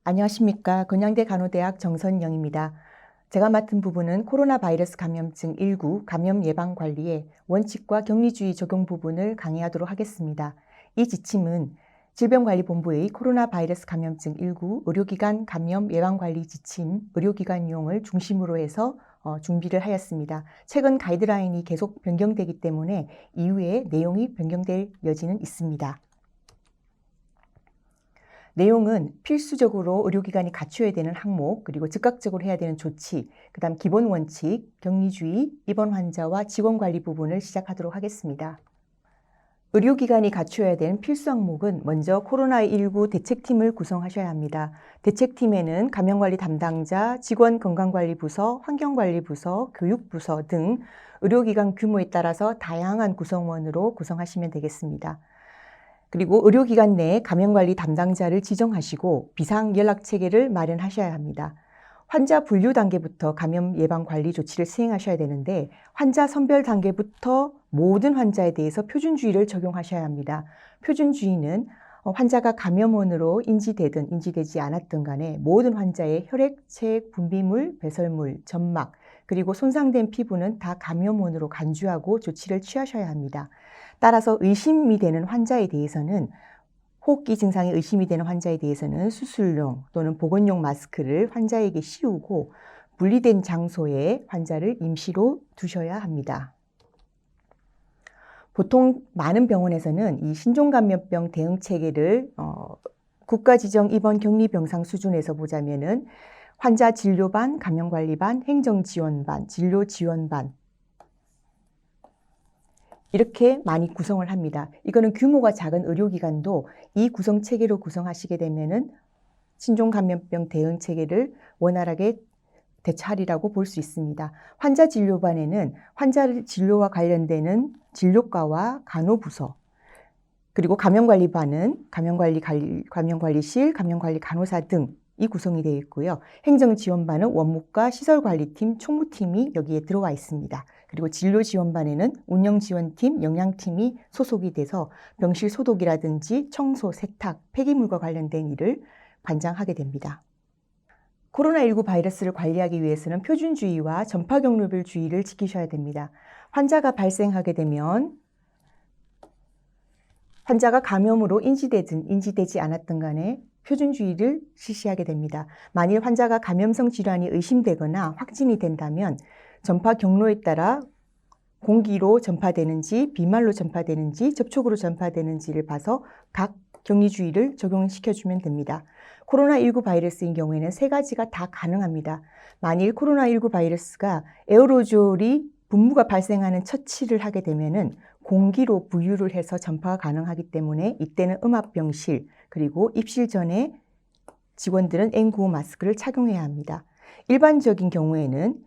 안녕하십니까. 건양대 간호대학 정선영입니다. 제가 맡은 부분은 코로나 바이러스 감염증 19 감염 예방 관리의 원칙과 격리주의 적용 부분을 강의하도록 하겠습니다. 이 지침은 질병관리본부의 코로나 바이러스 감염증 19 의료기관 감염 예방 관리 지침 의료기관 이용을 중심으로 해서 준비를 하였습니다. 최근 가이드라인이 계속 변경되기 때문에 이후에 내용이 변경될 여지는 있습니다. 내용은 필수적으로 의료기관이 갖춰야 되는 항목, 그리고 즉각적으로 해야 되는 조치, 그 다음 기본 원칙, 격리주의, 입원 환자와 직원관리 부분을 시작하도록 하겠습니다. 의료기관이 갖춰야 되는 필수 항목은 먼저 코로나19 대책팀을 구성하셔야 합니다. 대책팀에는 감염관리 담당자, 직원 건강관리부서, 환경관리부서, 교육부서 등 의료기관 규모에 따라서 다양한 구성원으로 구성하시면 되겠습니다. 그리고 의료기관 내에 감염관리 담당자를 지정하시고 비상연락체계를 마련하셔야 합니다. 환자 분류 단계부터 감염 예방 관리 조치를 수행하셔야 되는데 환자 선별 단계부터 모든 환자에 대해서 표준주의를 적용하셔야 합니다. 표준주의는 환자가 감염원으로 인지되든 인지되지 않았든 간에 모든 환자의 혈액, 체액, 분비물, 배설물, 점막, 그리고 손상된 피부는 다 감염원으로 간주하고 조치를 취하셔야 합니다. 따라서 의심이 되는 환자에 대해서는 호흡기 증상이 의심이 되는 환자에 대해서는 수술용 또는 보건용 마스크를 환자에게 씌우고 분리된 장소에 환자를 임시로 두셔야 합니다. 보통 많은 병원에서는 이 신종감염병 대응 체계를 국가지정 입원 격리병상 수준에서 보자면은 환자 진료반, 감염관리반, 행정지원반, 진료지원반 이렇게 많이 구성을 합니다. 이거는 규모가 작은 의료기관도 이 구성체계로 구성하시게 되면은 신종감염병 대응 체계를 원활하게 대처하리라고 볼 수 있습니다. 환자 진료반에는 환자 진료와 관련되는 진료과와 간호부서, 그리고 감염관리반은 감염관리실, 감염관리 간호사 등 이 구성이 되어 있고요. 행정지원반은 원무과 시설관리팀, 총무팀이 여기에 들어와 있습니다. 그리고 진료지원반에는 운영지원팀, 영양팀이 소속이 돼서 병실 소독이라든지 청소, 세탁, 폐기물과 관련된 일을 관장하게 됩니다. 코로나19 바이러스를 관리하기 위해서는 표준주의와 전파경로별 주의를 지키셔야 됩니다. 환자가 발생하게 되면 환자가 감염으로 인지되든 인지되지 않았든 간에 표준주의를 실시하게 됩니다. 만일 환자가 감염성 질환이 의심되거나 확진이 된다면 전파 경로에 따라 공기로 전파되는지 비말로 전파되는지 접촉으로 전파되는지를 봐서 각 격리주의를 적용시켜주면 됩니다. 코로나19 바이러스인 경우에는 세 가지가 다 가능합니다. 만일 코로나19 바이러스가 에어로졸이 분무가 발생하는 처치를 하게 되면은 공기로 부유를 해서 전파가 가능하기 때문에 이때는 음압병실 그리고 입실 전에 직원들은 N95 마스크를 착용해야 합니다. 일반적인 경우에는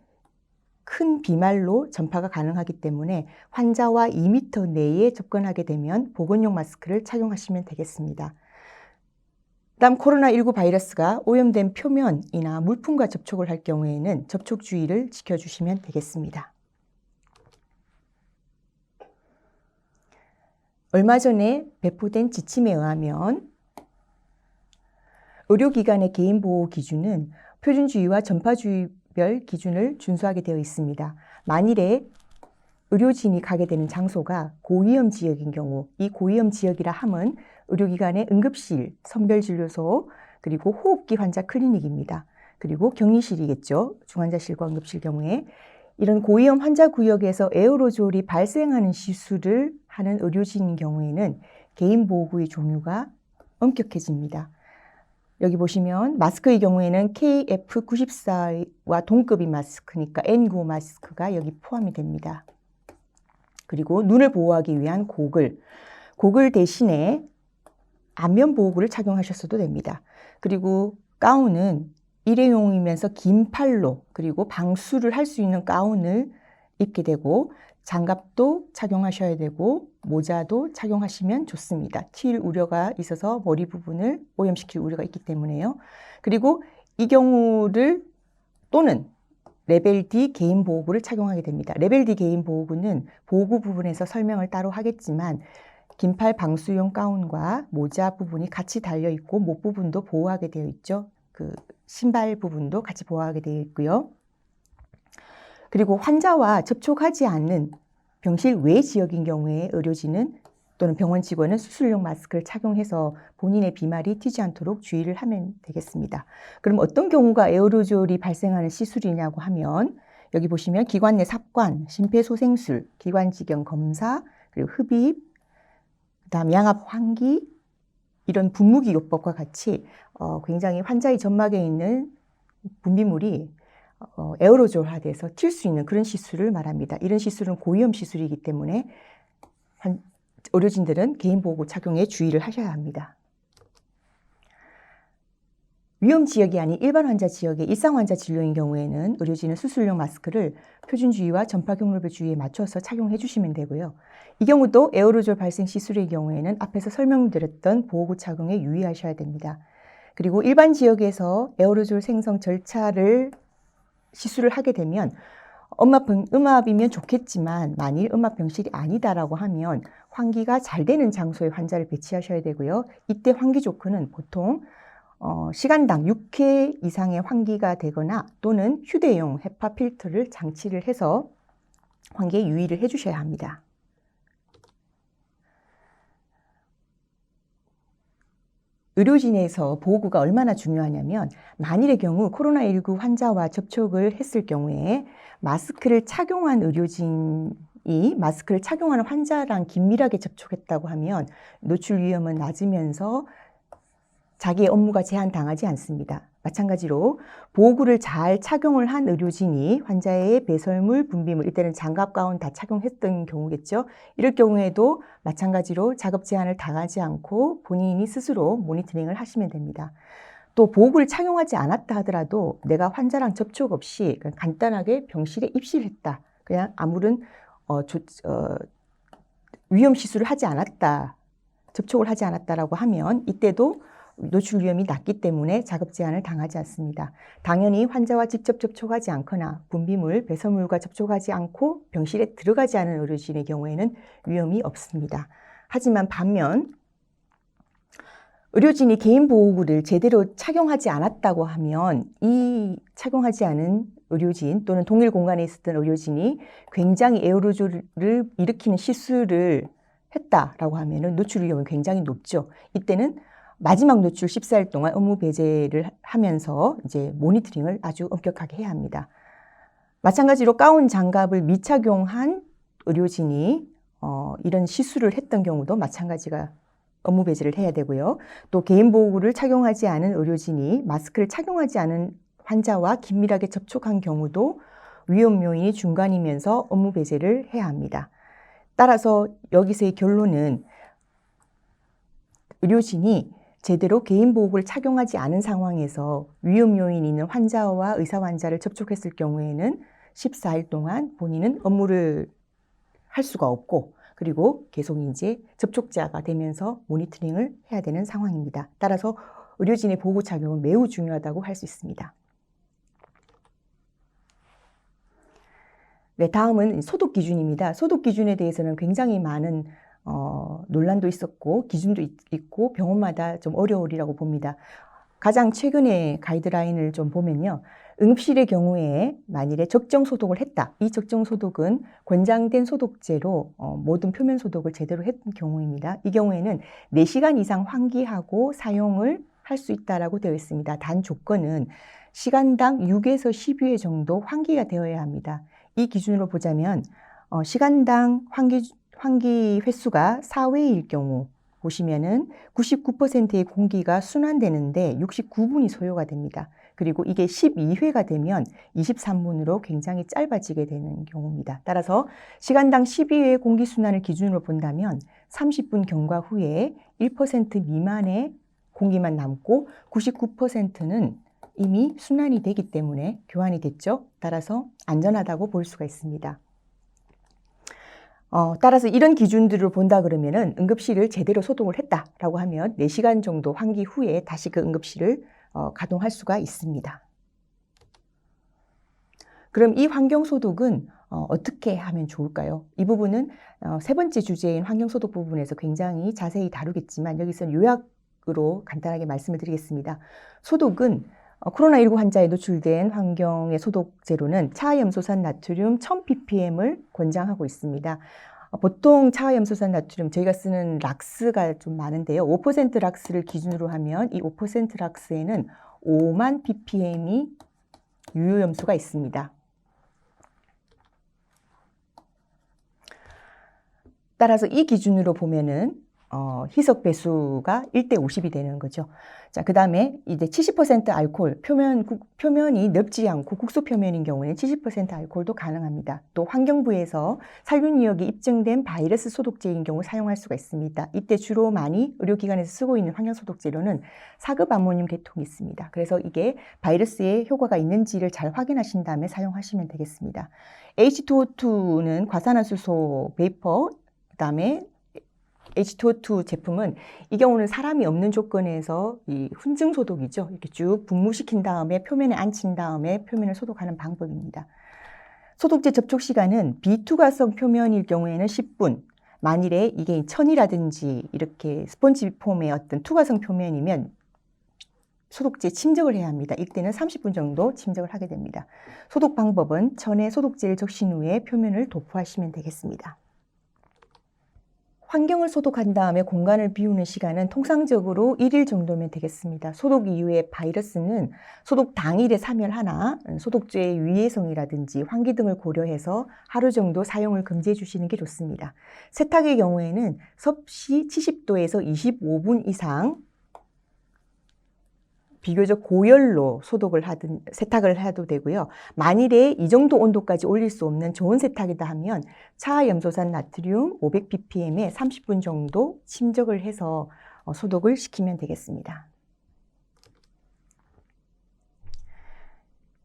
큰 비말로 전파가 가능하기 때문에 환자와 2m 내에 접근하게 되면 보건용 마스크를 착용하시면 되겠습니다. 다음 코로나19 바이러스가 오염된 표면이나 물품과 접촉을 할 경우에는 접촉 주의를 지켜주시면 되겠습니다. 얼마 전에 배포된 지침에 의하면 의료기관의 개인보호 기준은 표준주의와 전파주의별 기준을 준수하게 되어 있습니다. 만일에 의료진이 가게 되는 장소가 고위험 지역인 경우, 이 고위험 지역이라 함은 의료기관의 응급실, 선별진료소, 그리고 호흡기 환자 클리닉입니다. 그리고 격리실이겠죠. 중환자실과 응급실 경우에. 이런 고위험 환자 구역에서 에어로졸이 발생하는 시술을 하는 의료진인 경우에는 개인보호구의 종류가 엄격해집니다. 여기 보시면 마스크의 경우에는 KF94와 동급인 마스크니까 N95 마스크가 여기 포함이 됩니다. 그리고 눈을 보호하기 위한 고글 대신에 안면보호구를 착용하셨어도 됩니다. 그리고 가운은 일회용이면서 긴 팔로 그리고 방수를 할 수 있는 가운을 입게 되고 장갑도 착용하셔야 되고 모자도 착용하시면 좋습니다. 튈 우려가 있어서 머리 부분을 오염시킬 우려가 있기 때문에요. 그리고 이 경우를 또는 레벨 D 개인보호구를 착용하게 됩니다. 레벨 D 개인보호구는 보호구 부분에서 설명을 따로 하겠지만 긴팔 방수용 가운과 모자 부분이 같이 달려있고 목 부분도 보호하게 되어 있죠. 그 신발 부분도 같이 보호하게 되어 있고요. 그리고 환자와 접촉하지 않는 병실 외 지역인 경우에 의료진은 또는 병원 직원은 수술용 마스크를 착용해서 본인의 비말이 튀지 않도록 주의를 하면 되겠습니다. 그럼 어떤 경우가 에어로졸이 발생하는 시술이냐고 하면 여기 보시면 기관 내 삽관, 심폐소생술, 기관지경 검사, 그리고 흡입, 그다음 양압 환기, 이런 분무기 요법과 같이 굉장히 환자의 점막에 있는 분비물이 에어로졸화돼서 튈 수 있는 그런 시술을 말합니다. 이런 시술은 고위험 시술이기 때문에 의료진들은 개인보호구 착용에 주의를 하셔야 합니다. 위험 지역이 아닌 일반 환자 지역의 일상 환자 진료인 경우에는 의료진은 수술용 마스크를 표준주의와 전파경로별 주의에 맞춰서 착용해 주시면 되고요. 이 경우도 에어로졸 발생 시술의 경우에는 앞에서 설명드렸던 보호구 착용에 유의하셔야 됩니다. 그리고 일반 지역에서 에어로졸 생성 절차를 시술을 하게 되면 음압이면 좋겠지만 만일 음압 병실이 아니다라고 하면 환기가 잘 되는 장소에 환자를 배치하셔야 되고요. 이때 환기 조건은 보통 시간당 6회 이상의 환기가 되거나 또는 휴대용 헤파 필터를 장치를 해서 환기에 유의를 해주셔야 합니다. 의료진에서 보호구가 얼마나 중요하냐면 만일의 경우 코로나19 환자와 접촉을 했을 경우에 마스크를 착용한 의료진이 마스크를 착용하는 환자랑 긴밀하게 접촉했다고 하면 노출 위험은 낮으면서 자기의 업무가 제한당하지 않습니다. 마찬가지로 보호구를 잘 착용을 한 의료진이 환자의 배설물, 분비물, 이때는 장갑, 가운 다 착용했던 경우겠죠. 이럴 경우에도 마찬가지로 작업 제한을 당하지 않고 본인이 스스로 모니터링을 하시면 됩니다. 또 보호구를 착용하지 않았다 하더라도 내가 환자랑 접촉 없이 간단하게 병실에 입실을 했다. 그냥 아무런 위험 시술을 하지 않았다. 접촉을 하지 않았다라고 하면 이때도 노출 위험이 낮기 때문에 작업 제한을 당하지 않습니다. 당연히 환자와 직접 접촉하지 않거나 분비물, 배설물과 접촉하지 않고 병실에 들어가지 않은 의료진의 경우에는 위험이 없습니다. 하지만 반면 의료진이 개인보호구를 제대로 착용하지 않았다고 하면 이 착용하지 않은 의료진 또는 동일 공간에 있었던 의료진이 굉장히 에어로졸을 일으키는 시술을 했다라고 하면 노출 위험은 굉장히 높죠. 이때는 마지막 노출 14일 동안 업무 배제를 하면서 이제 모니터링을 아주 엄격하게 해야 합니다. 마찬가지로 가운 장갑을 미착용한 의료진이 이런 시술을 했던 경우도 마찬가지가 업무 배제를 해야 되고요. 또 개인보호구를 착용하지 않은 의료진이 마스크를 착용하지 않은 환자와 긴밀하게 접촉한 경우도 위험 요인이 중간이면서 업무 배제를 해야 합니다. 따라서 여기서의 결론은 의료진이 제대로 개인보호구를 착용하지 않은 상황에서 위험 요인이 있는 환자와 의사 환자를 접촉했을 경우에는 14일 동안 본인은 업무를 할 수가 없고 그리고 계속 이제 접촉자가 되면서 모니터링을 해야 되는 상황입니다. 따라서 의료진의 보호구 착용은 매우 중요하다고 할 수 있습니다. 네, 다음은 소독 기준입니다. 소독 기준에 대해서는 굉장히 많은 논란도 있었고 기준도 있고 병원마다 좀 어려우리라고 봅니다. 가장 최근에 가이드라인을 좀 보면요. 응급실의 경우에 만일에 적정 소독을 했다. 이 적정 소독은 권장된 소독제로 모든 표면 소독을 제대로 했던 경우입니다. 이 경우에는 4시간 이상 환기하고 사용을 할 수 있다라고 되어 있습니다. 단 조건은 시간당 6에서 12회 정도 환기가 되어야 합니다. 이 기준으로 보자면 시간당 환기 횟수가 4회일 경우 보시면은 99%의 공기가 순환되는데 69분이 소요가 됩니다. 그리고 이게 12회가 되면 23분으로 굉장히 짧아지게 되는 경우입니다. 따라서 시간당 12회 공기 순환을 기준으로 본다면 30분 경과 후에 1% 미만의 공기만 남고 99%는 이미 순환이 되기 때문에 교환이 됐죠. 따라서 안전하다고 볼 수가 있습니다. 따라서 이런 기준들을 본다 그러면은 응급실을 제대로 소독을 했다라고 하면 4시간 정도 환기 후에 다시 그 응급실을 가동할 수가 있습니다. 그럼 이 환경소독은 어떻게 하면 좋을까요? 이 부분은 세 번째 주제인 환경소독 부분에서 굉장히 자세히 다루겠지만 여기서는 요약으로 간단하게 말씀을 드리겠습니다. 소독은 코로나19 환자에 노출된 환경의 소독제로는 차염소산 나트륨 1000ppm을 권장하고 있습니다. 보통 차염소산 나트륨 저희가 쓰는 락스가 좀 많은데요. 5% 락스를 기준으로 하면 이 5% 락스에는 5만 ppm이 유효염수가 있습니다. 따라서 이 기준으로 보면은 희석 배수가 1대 50이 되는 거죠. 자, 그 다음에 이제 70% 알코올, 표면이 넓지 않고 국소 표면인 경우에는 70% 알코올도 가능합니다. 또 환경부에서 살균력이 입증된 바이러스 소독제인 경우 사용할 수가 있습니다. 이때 주로 많이 의료기관에서 쓰고 있는 환경소독제로는 사급 아모늄 계통이 있습니다. 그래서 이게 바이러스에 효과가 있는지를 잘 확인하신 다음에 사용하시면 되겠습니다. H2O2는 과산화수소 베이퍼, 그 다음에 H2O2 제품은 이 경우는 사람이 없는 조건에서 이 훈증 소독이죠. 이렇게 쭉 분무시킨 다음에 표면에 앉힌 다음에 표면을 소독하는 방법입니다. 소독제 접촉 시간은 비투과성 표면일 경우에는 10분, 만일에 이게 천이라든지 이렇게 스펀지 폼의 어떤 투과성 표면이면 소독제 침적을 해야 합니다. 이때는 30분 정도 침적을 하게 됩니다. 소독 방법은 천에 소독제를 적신 후에 표면을 도포하시면 되겠습니다. 환경을 소독한 다음에 공간을 비우는 시간은 통상적으로 1일 정도면 되겠습니다. 소독 이후에 바이러스는 소독 당일에 사멸하나 소독제의 유해성이라든지 환기 등을 고려해서 하루 정도 사용을 금지해 주시는 게 좋습니다. 세탁의 경우에는 섭씨 70도에서 25분 이상 비교적 고열로 세탁을 해도 되고요. 만일에 이 정도 온도까지 올릴 수 없는 좋은 세탁이다 하면 차염소산 나트륨 500ppm에 30분 정도 침적을 해서 소독을 시키면 되겠습니다.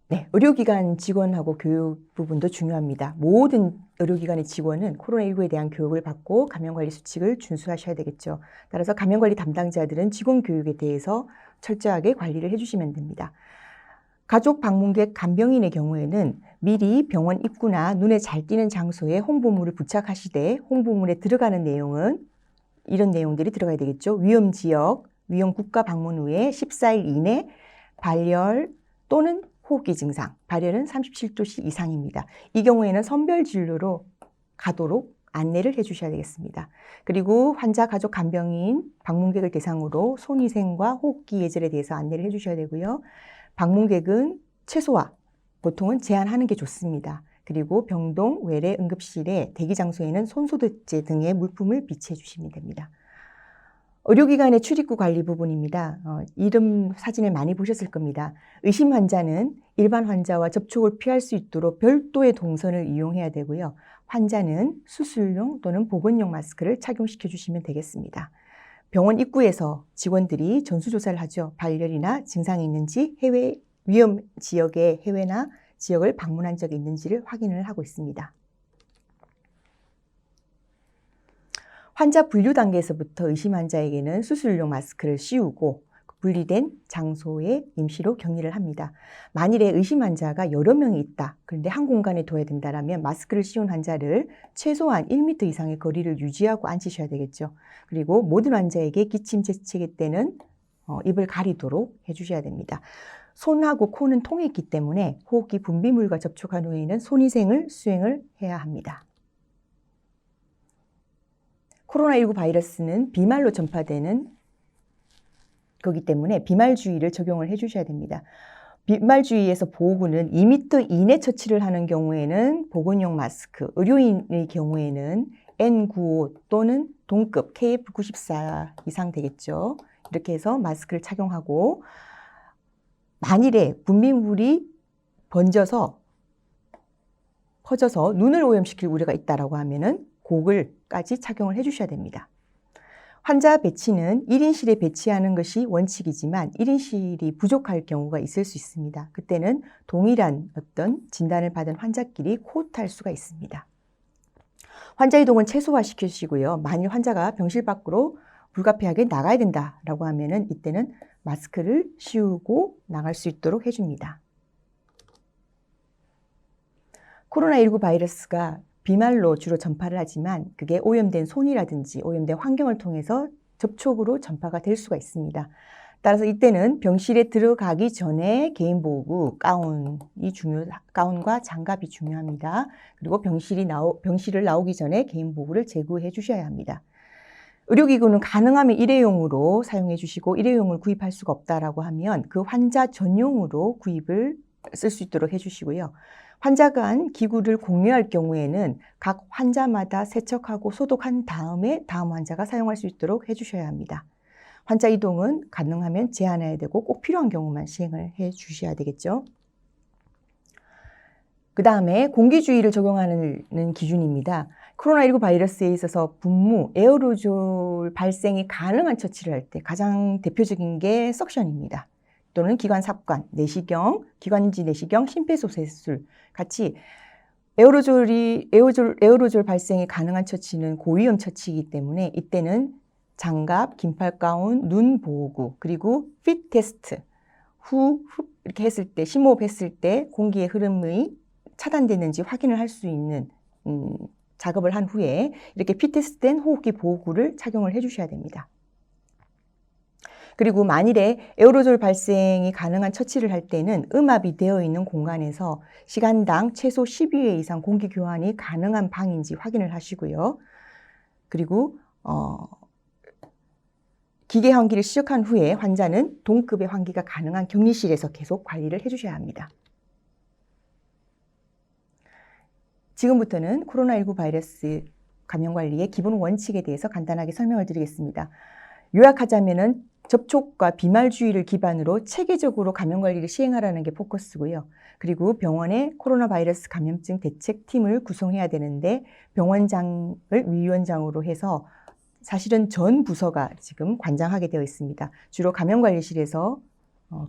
네, 의료기관 직원하고 교육 부분도 중요합니다. 모든 의료기관의 직원은 코로나19에 대한 교육을 받고 감염관리 수칙을 준수하셔야 되겠죠. 따라서 감염관리 담당자들은 직원 교육에 대해서 철저하게 관리를 해주시면 됩니다. 가족 방문객 간병인의 경우에는 미리 병원 입구나 눈에 잘 띄는 장소에 홍보물을 부착하시되 홍보물에 들어가는 내용은 이런 내용들이 들어가야 되겠죠. 위험지역, 위험국가 방문 후에 14일 이내 발열 또는 호흡기 증상, 발열은 37도씨 이상입니다. 이 경우에는 선별 진료로 가도록 안내를 해주셔야 되겠습니다. 그리고 환자, 가족, 간병인, 방문객을 대상으로 손위생과 호흡기 예절에 대해서 안내를 해주셔야 되고요. 방문객은 최소화, 보통은 제한하는 게 좋습니다. 그리고 병동, 외래, 응급실에 대기 장소에는 손소독제 등의 물품을 비치해 주시면 됩니다. 의료기관의 출입구 관리 부분입니다. 이름 사진을 많이 보셨을 겁니다. 의심 환자는 일반 환자와 접촉을 피할 수 있도록 별도의 동선을 이용해야 되고요. 환자는 수술용 또는 보건용 마스크를 착용시켜 주시면 되겠습니다. 병원 입구에서 직원들이 전수조사를 하죠. 발열이나 증상이 있는지, 위험 지역의 해외나 지역을 방문한 적이 있는지를 확인을 하고 있습니다. 환자 분류 단계에서부터 의심 환자에게는 수술용 마스크를 씌우고 분리된 장소에 임시로 격리를 합니다. 만일에 의심 환자가 여러 명이 있다, 그런데 한 공간에 둬야 된다면 마스크를 씌운 환자를 최소한 1m 이상의 거리를 유지하고 앉히셔야 되겠죠. 그리고 모든 환자에게 기침, 재채기 때는 입을 가리도록 해주셔야 됩니다. 손하고 코는 통해 있기 때문에 호흡기 분비물과 접촉한 후에는 손위생을 수행을 해야 합니다. 코로나19 바이러스는 비말로 전파되는 거기 때문에 비말주의를 적용을 해주셔야 됩니다. 비말주의에서 보호구는 2m 이내 처치를 하는 경우에는 보건용 마스크, 의료인의 경우에는 N95 또는 동급 KF94 이상 되겠죠. 이렇게 해서 마스크를 착용하고 만일에 분비물이 퍼져서 눈을 오염시킬 우려가 있다고 하면은 고글까지 착용을 해주셔야 됩니다. 환자 배치는 1인실에 배치하는 것이 원칙이지만 1인실이 부족할 경우가 있을 수 있습니다. 그때는 동일한 어떤 진단을 받은 환자끼리 코웃할 수가 있습니다. 환자 이동은 최소화시키시고요. 만일 환자가 병실 밖으로 불가피하게 나가야 된다라고 하면은 이때는 마스크를 씌우고 나갈 수 있도록 해줍니다. 코로나19 바이러스가 비말로 주로 전파를 하지만 그게 오염된 손이라든지 오염된 환경을 통해서 접촉으로 전파가 될 수가 있습니다. 따라서 이때는 병실에 들어가기 전에 개인보호구, 가운과 장갑이 중요합니다. 그리고 병실을 나오기 전에 개인보호구를 제구해 주셔야 합니다. 의료기구는 가능하면 일회용으로 사용해 주시고 일회용을 구입할 수가 없다라고 하면 그 환자 전용으로 구입을 쓸 수 있도록 해 주시고요. 환자 간 기구를 공유할 경우에는 각 환자마다 세척하고 소독한 다음에 다음 환자가 사용할 수 있도록 해 주셔야 합니다. 환자 이동은 가능하면 제한해야 되고 꼭 필요한 경우만 시행을 해 주셔야 되겠죠. 그 다음에 공기주의를 적용하는 기준입니다. 코로나19 바이러스에 있어서 분무, 에어로졸 발생이 가능한 처치를 할 때 가장 대표적인 게 석션입니다. 또는 기관 삽관, 내시경, 기관지 내시경, 심폐소생술 같이 에어로졸 발생이 가능한 처치는 고위험 처치이기 때문에 이때는 장갑, 긴팔 가운, 눈 보호구, 그리고 핏 테스트 후 이렇게 했을 때 심호흡 했을 때 공기의 흐름이 차단되는지 확인을 할 수 있는 작업을 한 후에 이렇게 핏 테스트된 호흡기 보호구를 착용을 해 주셔야 됩니다. 그리고 만일에 에어로졸 발생이 가능한 처치를 할 때는 음압이 되어 있는 공간에서 시간당 최소 12회 이상 공기 교환이 가능한 방인지 확인을 하시고요. 그리고 기계 환기를 시작한 후에 환자는 동급의 환기가 가능한 격리실에서 계속 관리를 해 주셔야 합니다. 지금부터는 코로나19 바이러스 감염 관리의 기본 원칙에 대해서 간단하게 설명을 드리겠습니다. 요약하자면은 접촉과 비말주의를 기반으로 체계적으로 감염 관리를 시행하라는 게 포커스고요. 그리고 병원에 코로나 바이러스 감염증 대책팀을 구성해야 되는데 병원장을 위원장으로 해서 사실은 전 부서가 지금 관장하게 되어 있습니다. 주로 감염관리실에서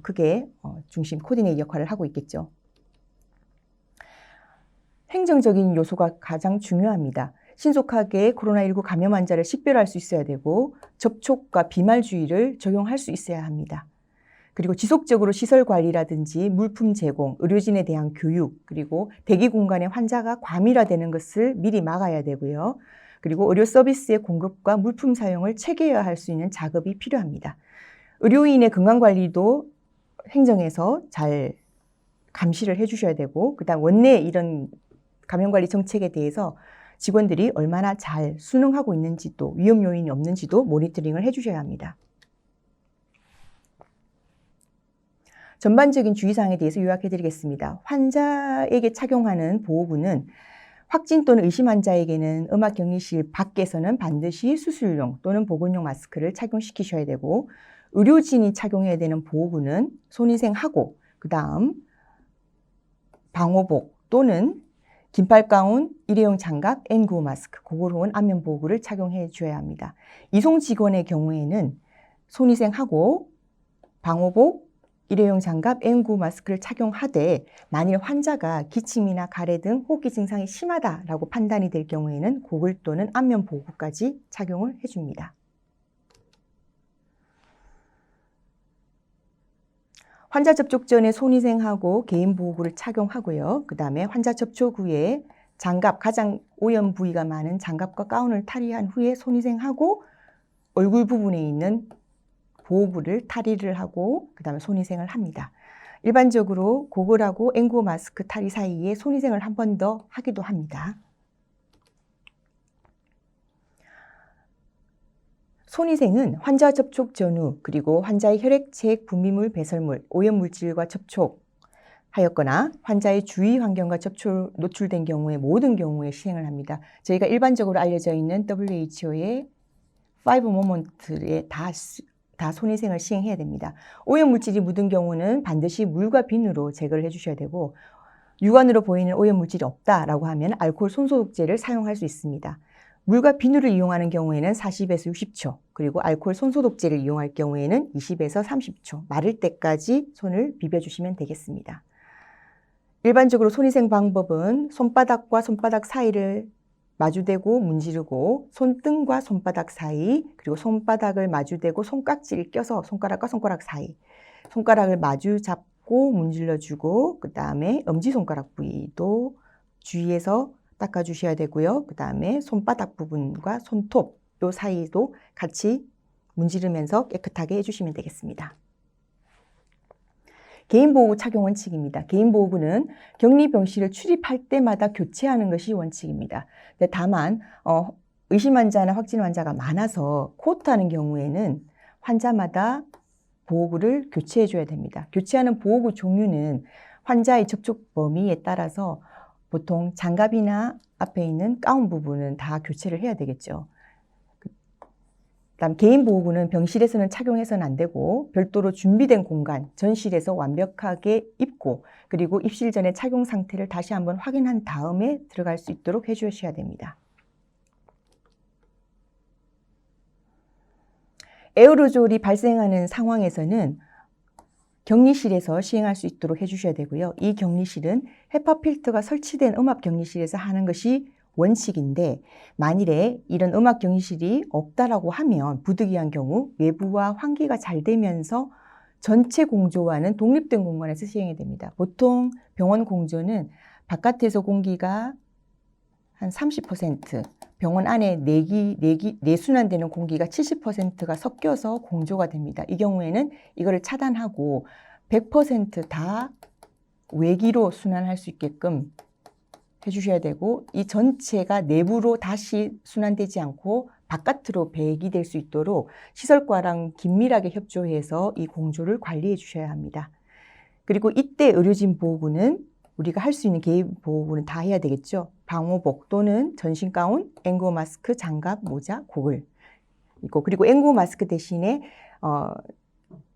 크게 중심 코디네이터 역할을 하고 있겠죠. 행정적인 요소가 가장 중요합니다. 신속하게 코로나19 감염 환자를 식별할 수 있어야 되고 접촉과 비말주의를 적용할 수 있어야 합니다. 그리고 지속적으로 시설 관리라든지 물품 제공, 의료진에 대한 교육, 그리고 대기 공간에 환자가 과밀화되는 것을 미리 막아야 되고요. 그리고 의료 서비스의 공급과 물품 사용을 체계화할 수 있는 작업이 필요합니다. 의료인의 건강관리도 행정에서 잘 감시를 해주셔야 되고 그다음 원내 이런 감염관리 정책에 대해서 직원들이 얼마나 잘 순응하고 있는지도 위험 요인이 없는지도 모니터링을 해주셔야 합니다. 전반적인 주의사항에 대해서 요약해드리겠습니다. 환자에게 착용하는 보호구는 확진 또는 의심 환자에게는 음압격리실 밖에서는 반드시 수술용 또는 보건용 마스크를 착용시키셔야 되고 의료진이 착용해야 되는 보호구는 손위생하고 그 다음 방호복 또는 긴팔 가운, 일회용 장갑, N95 마스크, 고글호흡 안면보호구를 착용해 줘야 합니다. 이송 직원의 경우에는 손위생하고 방호복, 일회용 장갑, N95 마스크를 착용하되 만일 환자가 기침이나 가래 등 호흡기 증상이 심하다라고 판단이 될 경우에는 고글 또는 안면보호구까지 착용을 해줍니다. 환자 접촉 전에 손위생하고 개인보호구를 착용하고요. 그 다음에 환자 접촉 후에 장갑, 가장 오염 부위가 많은 장갑과 가운을 탈의한 후에 손위생하고 얼굴 부분에 있는 보호구를 탈의를 하고 그 다음에 손위생을 합니다. 일반적으로 고글하고 N95 마스크 탈의 사이에 손위생을 한 번 더 하기도 합니다. 손위생은 환자 접촉 전후 그리고 환자의 혈액, 체액, 분비물, 배설물, 오염물질과 접촉하였거나 환자의 주위 환경과 노출된 경우에 모든 경우에 시행을 합니다. 저희가 일반적으로 알려져 있는 WHO의 5 모먼트에 다 손위생을 시행해야 됩니다. 오염물질이 묻은 경우는 반드시 물과 비누로 제거를 해주셔야 되고 육안으로 보이는 오염물질이 없다라고 하면 알코올 손소독제를 사용할 수 있습니다. 물과 비누를 이용하는 경우에는 40에서 60초, 그리고 알코올 손소독제를 이용할 경우에는 20에서 30초, 마를 때까지 손을 비벼주시면 되겠습니다. 일반적으로 손위생 방법은 손바닥과 손바닥 사이를 마주대고 문지르고 손등과 손바닥 사이, 그리고 손바닥을 마주대고 손깍지를 껴서 손가락과 손가락 사이, 손가락을 마주 잡고 문질러주고 그 다음에 엄지손가락 부위도 주의해서 닦아주셔야 되고요. 그 다음에 손바닥 부분과 손톱 요 사이도 같이 문지르면서 깨끗하게 해주시면 되겠습니다. 개인보호구 착용 원칙입니다. 개인보호구는 격리병실을 출입할 때마다 교체하는 것이 원칙입니다. 근데 다만 의심 환자나 확진 환자가 많아서 코호트하는 경우에는 환자마다 보호구를 교체해 줘야 됩니다. 교체하는 보호구 종류는 환자의 접촉 범위에 따라서 보통 장갑이나 앞에 있는 가운 부분은 다 교체를 해야 되겠죠. 그다음 개인 보호구는 병실에서는 착용해서는 안 되고 별도로 준비된 공간, 전실에서 완벽하게 입고 그리고 입실 전에 착용 상태를 다시 한번 확인한 다음에 들어갈 수 있도록 해주셔야 됩니다. 에어로졸이 발생하는 상황에서는 격리실에서 시행할 수 있도록 해주셔야 되고요. 이 격리실은 헤파 필터가 설치된 음압 격리실에서 하는 것이 원칙인데 만일에 이런 음압 격리실이 없다라고 하면 부득이한 경우 외부와 환기가 잘 되면서 전체 공조와는 독립된 공간에서 시행이 됩니다. 보통 병원 공조는 바깥에서 공기가 한 30%, 병원 안에 내순환되는 공기가 70%가 섞여서 공조가 됩니다. 이 경우에는 이거를 차단하고 100% 외기로 순환할 수 있게끔 해주셔야 되고 이 전체가 내부로 다시 순환되지 않고 바깥으로 배기될 수 있도록 시설과랑 긴밀하게 협조해서 이 공조를 관리해 주셔야 합니다. 그리고 이때 의료진 보호구는 우리가 할 수 있는 개인 보호구는 다 해야 되겠죠. 방호복 또는 전신 가운, N95 마스크, 장갑, 모자, 고글 있고 그리고 N95 마스크 대신에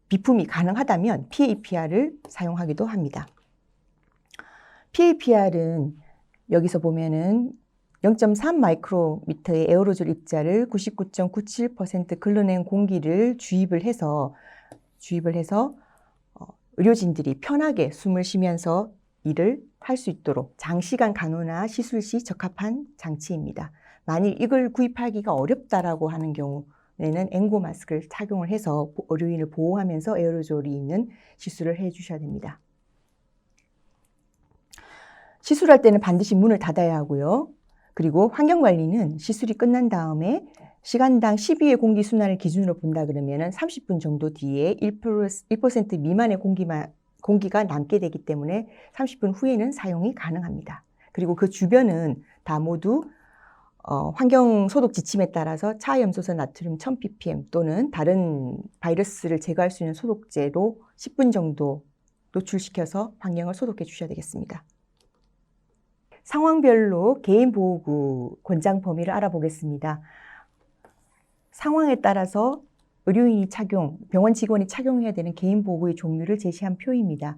비품이 가능하다면 PAPR을 사용하기도 합니다. PAPR은 여기서 보면은 0.3 마이크로미터의 에어로졸 입자를 99.97% 걸러낸 공기를 주입을 해서 의료진들이 편하게 숨을 쉬면서 일을 할 수 있도록 장시간 간호나 시술 시 적합한 장치입니다. 만일 이걸 구입하기가 어렵다라고 하는 경우에는 N95 마스크를 착용을 해서 의료인을 보호하면서 에어로졸이 있는 시술을 해주셔야 됩니다. 시술할 때는 반드시 문을 닫아야 하고요. 그리고 환경관리는 시술이 끝난 다음에 시간당 12회 공기 순환을 기준으로 본다 그러면 30분 정도 뒤에 1% 미만의 공기가 남게 되기 때문에 30분 후에는 사용이 가능합니다. 그리고 그 주변은 다 모두 환경 소독 지침에 따라서 차염소선 나트륨 1000ppm 또는 다른 바이러스를 제거할 수 있는 소독제로 10분 정도 노출시켜서 환경을 소독해 주셔야 되겠습니다. 상황별로 개인 보호구 권장 범위를 알아보겠습니다. 상황에 따라서 의료인이 병원 직원이 착용해야 되는 개인 보호구의 종류를 제시한 표입니다.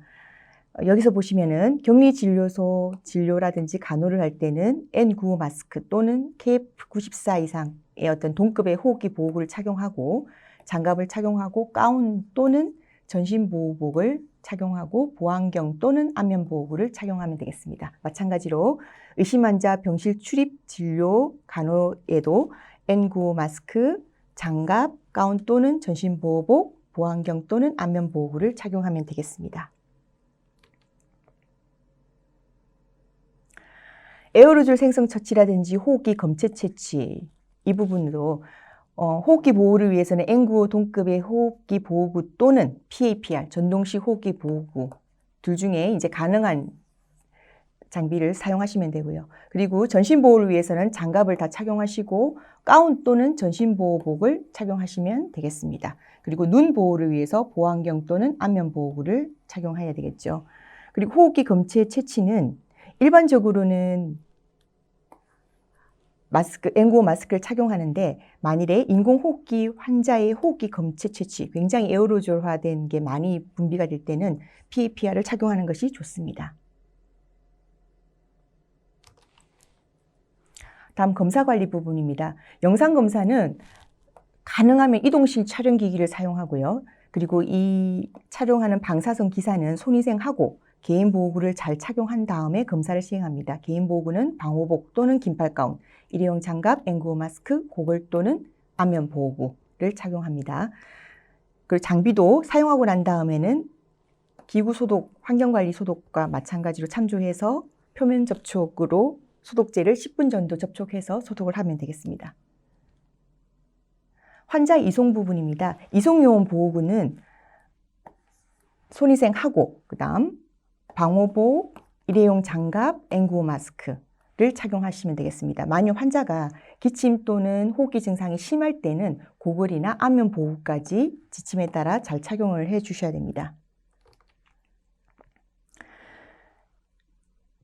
여기서 보시면은 격리진료소 진료라든지 간호를 할 때는 N95 마스크 또는 KF94 이상의 어떤 동급의 호흡기 보호구를 착용하고 장갑을 착용하고 가운 또는 전신보호복을 착용하고 보안경 또는 안면보호구를 착용하면 되겠습니다. 마찬가지로 의심 환자 병실 출입 진료 간호에도 N95 마스크, 장갑, 가운 또는 전신보호복, 보안경 또는 안면보호구를 착용하면 되겠습니다. 에어로졸 생성 처치라든지 호흡기 검체 채취 이 부분으로 호흡기 보호를 위해서는 N95 동급의 호흡기 보호구 또는 PAPR 전동식 호흡기 보호구 둘 중에 이제 가능한 장비를 사용하시면 되고요. 그리고 전신 보호를 위해서는 장갑을 다 착용하시고 가운 또는 전신 보호복을 착용하시면 되겠습니다. 그리고 눈 보호를 위해서 보안경 또는 안면 보호구를 착용해야 되겠죠. 그리고 호흡기 검체 채취는 일반적으로는 N95 마스크를 착용하는데 만일에 인공호흡기 환자의 호흡기 검체 채취, 굉장히 에어로졸화된 게 많이 분비가 될 때는 PAPR을 착용하는 것이 좋습니다. 다음 검사관리 부분입니다. 영상검사는 가능하면 이동실 촬영기기를 사용하고요. 그리고 이 촬영하는 방사선 기사는 손위생하고 개인보호구를 잘 착용한 다음에 검사를 시행합니다. 개인보호구는 방호복 또는 긴팔가운, 일회용 장갑, N95 마스크, 고글 또는 안면보호구를 착용합니다. 그리고 장비도 사용하고 난 다음에는 기구소독, 환경관리 소독과 마찬가지로 참조해서 표면 접촉으로 소독제를 10분 정도 접촉해서 소독을 하면 되겠습니다. 환자 이송 부분입니다. 이송요원 보호구는 손위생하고 그다음 방호복, 일회용 장갑, N95 마스크를 착용하시면 되겠습니다. 만약 환자가 기침 또는 호흡기 증상이 심할 때는 고글이나 안면 보호까지 지침에 따라 잘 착용을 해 주셔야 됩니다.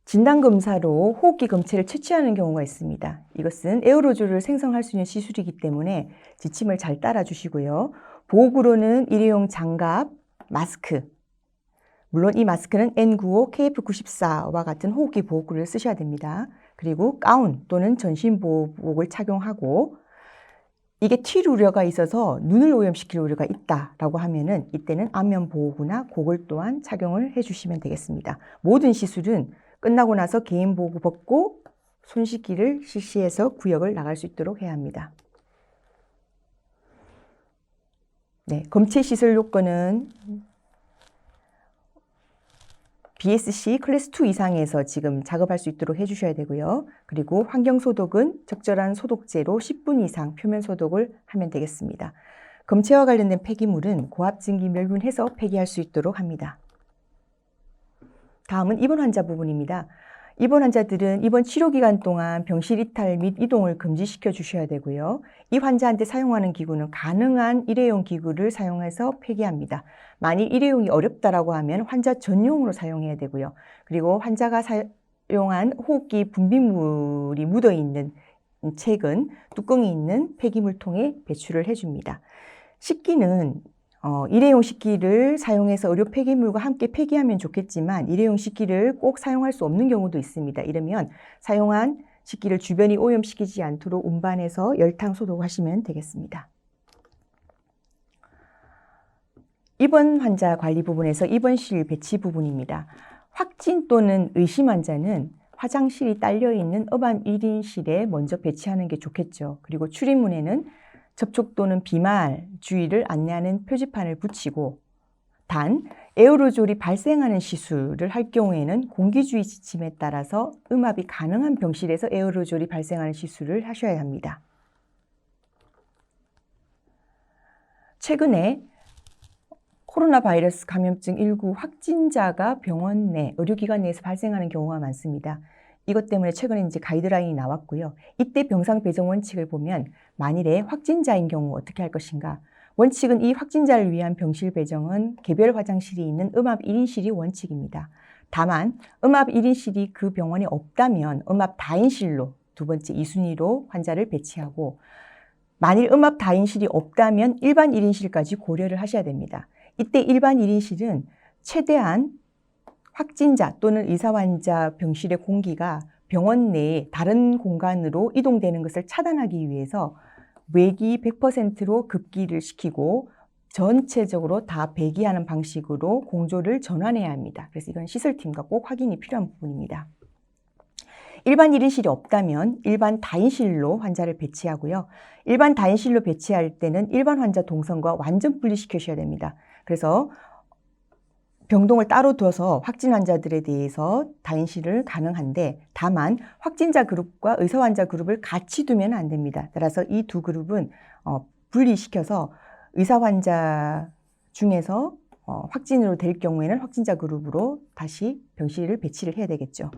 진단검사로 호흡기 검체를 채취하는 경우가 있습니다. 이것은 에어로졸을 생성할 수 있는 시술이기 때문에 지침을 잘 따라 주시고요. 보호구로는 일회용 장갑, 마스크, 물론 이 마스크는 N95, KF94와 같은 호흡기 보호구를 쓰셔야 됩니다. 그리고 가운 또는 전신보호복을 착용하고 이게 튈 우려가 있어서 눈을 오염시킬 우려가 있다라고 하면은 이때는 안면 보호구나 고글 또한 착용을 해주시면 되겠습니다. 모든 시술은 끝나고 나서 개인 보호구 벗고 손 씻기를 실시해서 구역을 나갈 수 있도록 해야 합니다. 네, 검체 시설 요건은 BSC 클래스 2 이상에서 지금 작업할 수 있도록 해주셔야 되고요. 그리고 환경소독은 적절한 소독제로 10분 이상 표면 소독을 하면 되겠습니다. 검체와 관련된 폐기물은 고압증기 멸균해서 폐기할 수 있도록 합니다. 다음은 입원 환자 부분입니다. 입원 환자들은 입원 치료 기간 동안 병실 이탈 및 이동을 금지시켜 주셔야 되고요. 이 환자한테 사용하는 기구는 가능한 일회용 기구를 사용해서 폐기합니다. 만일 일회용이 어렵다라고 하면 환자 전용으로 사용해야 되고요. 그리고 환자가 사용한 호흡기 분비물이 묻어 있는 책은 뚜껑이 있는 폐기물통에 배출을 해줍니다. 식기는 일회용 식기를 사용해서 의료 폐기물과 함께 폐기하면 좋겠지만 일회용 식기를 꼭 사용할 수 없는 경우도 있습니다. 이러면 사용한 식기를 주변이 오염시키지 않도록 운반해서 열탕 소독하시면 되겠습니다. 입원 환자 관리 부분에서 입원실 배치 부분입니다. 확진 또는 의심 환자는 화장실이 딸려있는 업암 1인실에 먼저 배치하는 게 좋겠죠. 그리고 출입문에는 접촉 또는 비말 주의를 안내하는 표지판을 붙이고 단 에어로졸이 발생하는 시술을 할 경우에는 공기주의 지침에 따라서 음압이 가능한 병실에서 에어로졸이 발생하는 시술을 하셔야 합니다. 최근에 코로나 바이러스 감염증 19 확진자가 병원 내 의료기관 내에서 발생하는 경우가 많습니다. 이것 때문에 최근에 이제 가이드라인이 나왔고요. 이때 병상 배정 원칙을 보면 만일에 확진자인 경우 어떻게 할 것인가? 원칙은 이 확진자를 위한 병실 배정은 개별 화장실이 있는 음압 1인실이 원칙입니다. 다만 음압 1인실이 그 병원에 없다면 음압 다인실로 두 번째 2순위로 환자를 배치하고 만일 음압 다인실이 없다면 일반 1인실까지 고려를 하셔야 됩니다. 이때 일반 1인실은 최대한 확진자 또는 의사 환자 병실의 공기가 병원 내에 다른 공간으로 이동되는 것을 차단하기 위해서 외기 100%로 급기를 시키고 전체적으로 다 배기하는 방식으로 공조를 전환해야 합니다. 그래서 이건 시설팀과 꼭 확인이 필요한 부분입니다. 일반 1인실이 없다면 일반 다인실로 환자를 배치하고요. 일반 다인실로 배치할 때는 일반 환자 동선과 완전 분리시키셔야 됩니다. 그래서 병동을 따로 둬서 확진 환자들에 대해서 다인실을 가능한데 다만 확진자 그룹과 의사 환자 그룹을 같이 두면 안 됩니다. 따라서 이 두 그룹은 분리시켜서 의사 환자 중에서 확진으로 될 경우에는 확진자 그룹으로 다시 병실을 배치를 해야 되겠죠.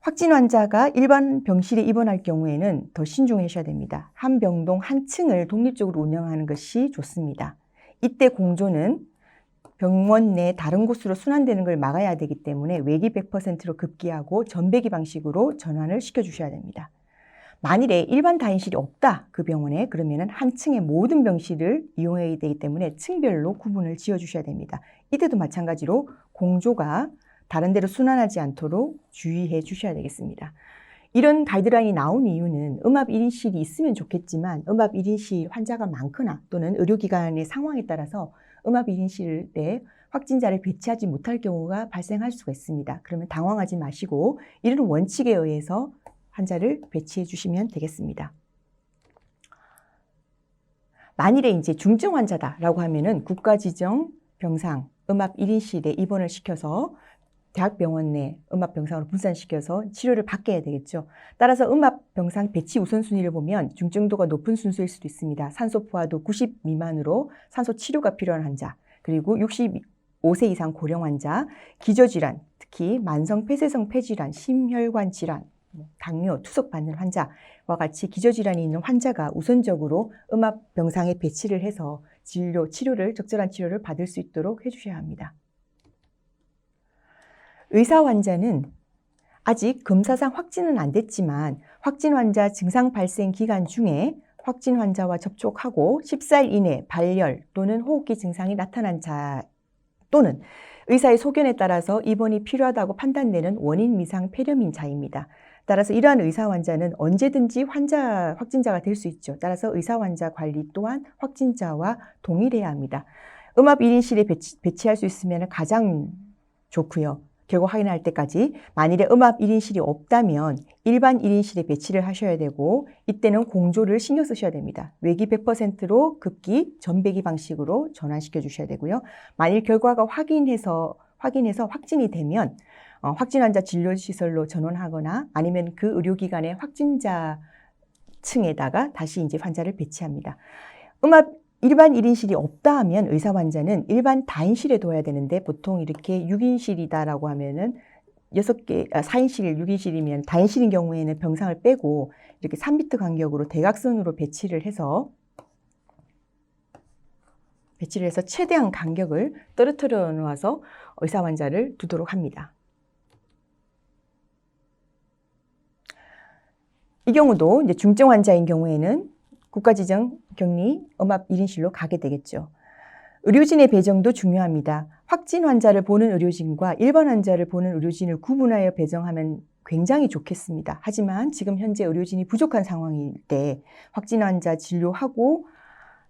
확진 환자가 일반 병실에 입원할 경우에는 더 신중하셔야 됩니다. 한 병동 한 층을 독립적으로 운영하는 것이 좋습니다. 이때 공조는 병원 내 다른 곳으로 순환되는 걸 막아야 되기 때문에 외기 100%로 급기하고 전배기 방식으로 전환을 시켜주셔야 됩니다. 만일에 일반 다인실이 없다 그 병원에 그러면 한 층의 모든 병실을 이용해야 되기 때문에 층별로 구분을 지어주셔야 됩니다. 이때도 마찬가지로 공조가 다른 데로 순환하지 않도록 주의해 주셔야 되겠습니다. 이런 가이드라인이 나온 이유는 음압 1인실이 있으면 좋겠지만 음압 1인실 환자가 많거나 또는 의료기관의 상황에 따라서 음압 1인실에 확진자를 배치하지 못할 경우가 발생할 수가 있습니다. 그러면 당황하지 마시고 이런 원칙에 의해서 환자를 배치해 주시면 되겠습니다. 만일에 이제 중증 환자다라고 하면은 국가지정 병상 음압 1인실에 입원을 시켜서 대학병원 내 음압병상으로 분산시켜서 치료를 받게 해야 되겠죠. 따라서 음압병상 배치 우선순위를 보면 중증도가 높은 순서일 수도 있습니다. 산소 포화도 90 미만으로 산소 치료가 필요한 환자, 그리고 65 5세 이상 고령 환자, 기저질환, 특히 만성 폐쇄성 폐질환, 심혈관 질환, 당뇨, 투석받는 환자와 같이 기저질환이 있는 환자가 우선적으로 음압 병상에 배치를 해서 적절한 치료를 받을 수 있도록 해주셔야 합니다. 의사 환자는 아직 검사상 확진은 안 됐지만 확진 환자 증상 발생 기간 중에 확진 환자와 접촉하고 14일 이내 발열 또는 호흡기 증상이 나타난 자 또는 의사의 소견에 따라서 입원이 필요하다고 판단되는 원인 미상 폐렴인 자입니다. 따라서 이러한 의사 환자는 언제든지 확진자가 될 수 있죠. 따라서 의사 환자 관리 또한 확진자와 동일해야 합니다. 음압 1인실에 배치할 수 있으면 가장 좋고요. 결과 확인할 때까지 만일에 음압 1인실이 없다면 일반 1인실에 배치를 하셔야 되고 이때는 공조를 신경 쓰셔야 됩니다. 외기 100%로 급기, 전배기 방식으로 전환시켜 주셔야 되고요. 만일 결과가 확인해서 확진이 되면 확진 환자 진료시설로 전원하거나 아니면 그 의료기관의 확진자 층에다가 다시 이제 환자를 배치합니다. 일반 1인실이 없다 하면 의사 환자는 일반 다인실에 둬야 되는데 보통 이렇게 6인실이다라고 하면은 4인실, 6인실이면 다인실인 경우에는 병상을 빼고 이렇게 3m 간격으로 대각선으로 배치를 해서 최대한 간격을 떨어뜨려 놓아서 의사 환자를 두도록 합니다. 이 경우도 이제 중증 환자인 경우에는 국가지정 격리 음압 1인실로 가게 되겠죠. 의료진의 배정도 중요합니다. 확진 환자를 보는 의료진과 일반 환자를 보는 의료진을 구분하여 배정하면 굉장히 좋겠습니다. 하지만 지금 현재 의료진이 부족한 상황일 때 확진 환자 진료하고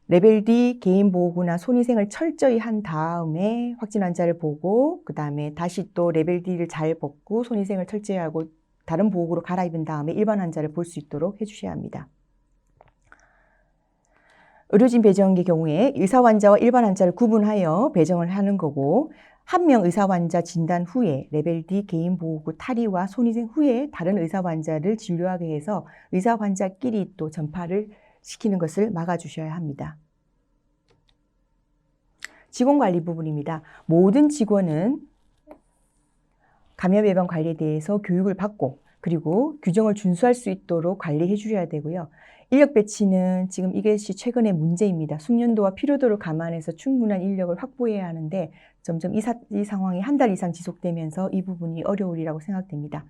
레벨 D 개인보호구나 손위생을 철저히 한 다음에 확진 환자를 보고 그 다음에 다시 또 레벨 D를 잘 벗고 손위생을 철저히 하고 다른 보호구로 갈아입은 다음에 일반 환자를 볼 수 있도록 해주셔야 합니다. 의료진 배정의 경우에 의사 환자와 일반 환자를 구분하여 배정을 하는 거고 한 명 의사 환자 진단 후에 레벨 D 개인보호구 탈의와 손위생 후에 다른 의사 환자를 진료하게 해서 의사 환자끼리 또 전파를 시키는 것을 막아주셔야 합니다. 직원관리 부분입니다. 모든 직원은 감염 예방 관리에 대해서 교육을 받고 그리고 규정을 준수할 수 있도록 관리해 주셔야 되고요. 인력 배치는 지금 이것이 최근의 문제입니다. 숙련도와 필요도를 감안해서 충분한 인력을 확보해야 하는데 점점 이 상황이 한 달 이상 지속되면서 이 부분이 어려우리라고 생각됩니다.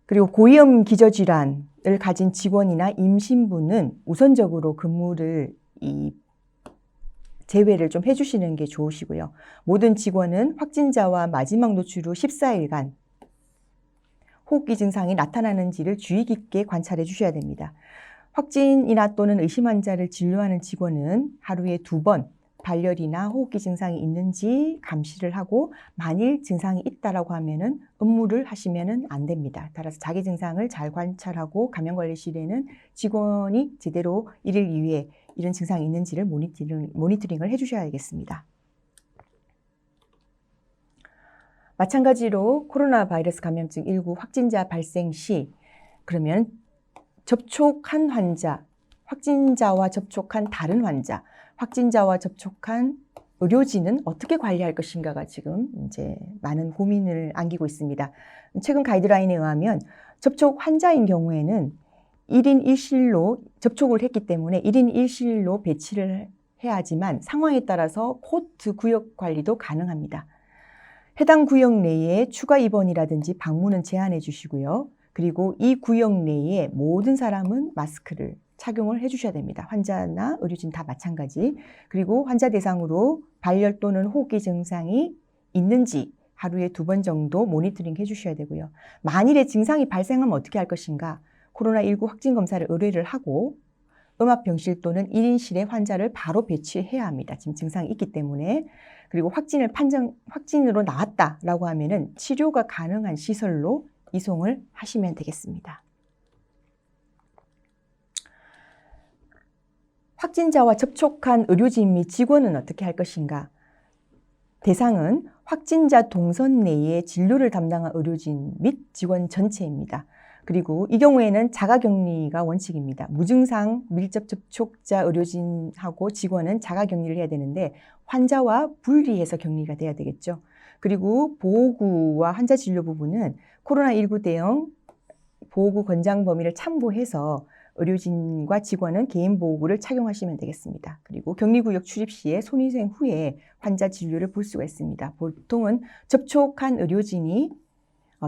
그리고 고위험 기저질환을 가진 직원이나 임신부는 우선적으로 근무를 제외를 좀 해주시는 게 좋으시고요. 모든 직원은 확진자와 마지막 노출 후 14일간 호흡기 증상이 나타나는지를 주의 깊게 관찰해 주셔야 됩니다. 확진이나 또는 의심 환자를 진료하는 직원은 하루에 2번 발열이나 호흡기 증상이 있는지 감시를 하고 만일 증상이 있다라고 하면은 업무를 하시면은 안 됩니다. 따라서 자기 증상을 잘 관찰하고 감염관리실에는 직원이 제대로 1일 이후에 이런 증상이 있는지를 모니터링을 해주셔야겠습니다. 마찬가지로 코로나 바이러스 감염증 19 확진자 발생 시 그러면 접촉한 환자, 확진자와 접촉한 다른 환자, 확진자와 접촉한 의료진은 어떻게 관리할 것인가가 지금 이제 많은 고민을 안기고 있습니다. 최근 가이드라인에 의하면 접촉 환자인 경우에는 1인 1실로 접촉을 했기 때문에 1인 1실로 배치를 해야 하지만 상황에 따라서 코트 구역 관리도 가능합니다. 해당 구역 내에 추가 입원이라든지 방문은 제한해 주시고요. 그리고 이 구역 내에 모든 사람은 마스크를 착용을 해주셔야 됩니다. 환자나 의료진 다 마찬가지. 그리고 환자 대상으로 발열 또는 호흡기 증상이 있는지 하루에 2번 정도 모니터링 해주셔야 되고요. 만일에 증상이 발생하면 어떻게 할 것인가? 코로나19 확진 검사를 의뢰를 하고 음압병실 또는 1인실에 환자를 바로 배치해야 합니다. 지금 증상이 있기 때문에. 그리고 확진으로 나왔다라고 하면은 치료가 가능한 시설로 이송을 하시면 되겠습니다. 확진자와 접촉한 의료진 및 직원은 어떻게 할 것인가? 대상은 확진자 동선 내에 진료를 담당한 의료진 및 직원 전체입니다. 그리고 이 경우에는 자가격리가 원칙입니다. 무증상 밀접 접촉자 의료진하고 직원은 자가격리를 해야 되는데 환자와 분리해서 격리가 돼야 되겠죠. 그리고 보호구와 환자 진료 부분은 코로나19 대응 보호구 권장 범위를 참고해서 의료진과 직원은 개인 보호구를 착용하시면 되겠습니다. 그리고 격리구역 출입 시에 손위생 후에 환자 진료를 볼 수가 있습니다. 보통은 접촉한 의료진이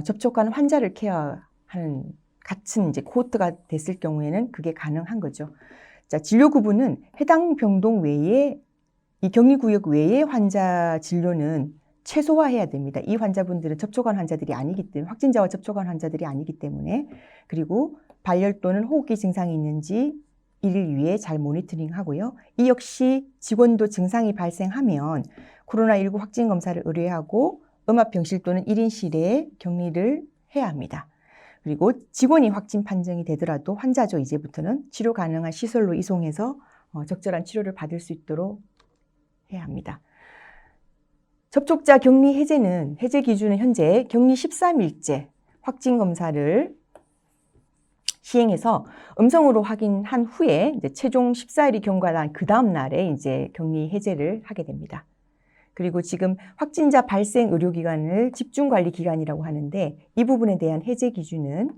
접촉한 환자를 케어하는 같은 이제 코호트가 됐을 경우에는 그게 가능한 거죠. 자, 진료 구분은 해당 병동 외에 이 격리구역 외의 환자 진료는 최소화해야 됩니다. 이 환자분들은 접촉한 환자들이 아니기 때문에 확진자와 접촉한 환자들이 아니기 때문에 그리고 발열 또는 호흡기 증상이 있는지 1일 위에 잘 모니터링 하고요. 이 역시 직원도 증상이 발생하면 코로나19 확진 검사를 의뢰하고 음압병실 또는 1인실에 격리를 해야 합니다. 그리고 직원이 확진 판정이 되더라도 환자죠. 이제부터는 치료 가능한 시설로 이송해서 적절한 치료를 받을 수 있도록 해야 합니다. 접촉자 격리 해제는 해제 기준은 현재 격리 13일째 확진 검사를 시행해서 음성으로 확인한 후에 이제 최종 14일이 경과한 그 다음 날에 이제 격리 해제를 하게 됩니다. 그리고 지금 확진자 발생 의료기관을 집중관리기관이라고 하는데 이 부분에 대한 해제 기준은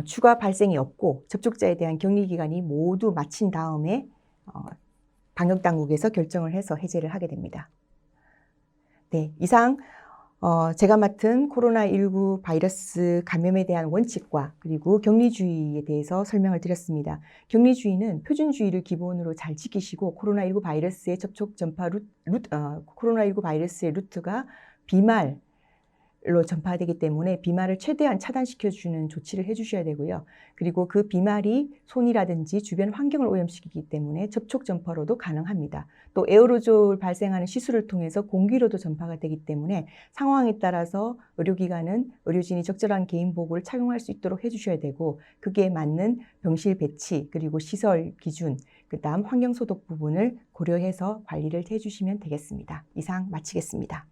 추가 발생이 없고 접촉자에 대한 격리기간이 모두 마친 다음에 방역당국에서 결정을 해서 해제를 하게 됩니다. 네, 이상 제가 맡은 코로나19 바이러스 감염에 대한 원칙과 그리고 격리주의에 대해서 설명을 드렸습니다. 격리주의는 표준주의를 기본으로 잘 지키시고 코로나19 바이러스의 접촉 전파 코로나19 바이러스의 루트가 비말로 전파되기 때문에 비말을 최대한 차단시켜주는 조치를 해주셔야 되고요. 그리고 그 비말이 손이라든지 주변 환경을 오염시키기 때문에 접촉 전파로도 가능합니다. 또 에어로졸 발생하는 시술을 통해서 공기로도 전파가 되기 때문에 상황에 따라서 의료기관은 의료진이 적절한 개인보호구를 착용할 수 있도록 해주셔야 되고 그게 맞는 병실 배치 그리고 시설 기준 그다음 환경소독 부분을 고려해서 관리를 해주시면 되겠습니다. 이상 마치겠습니다.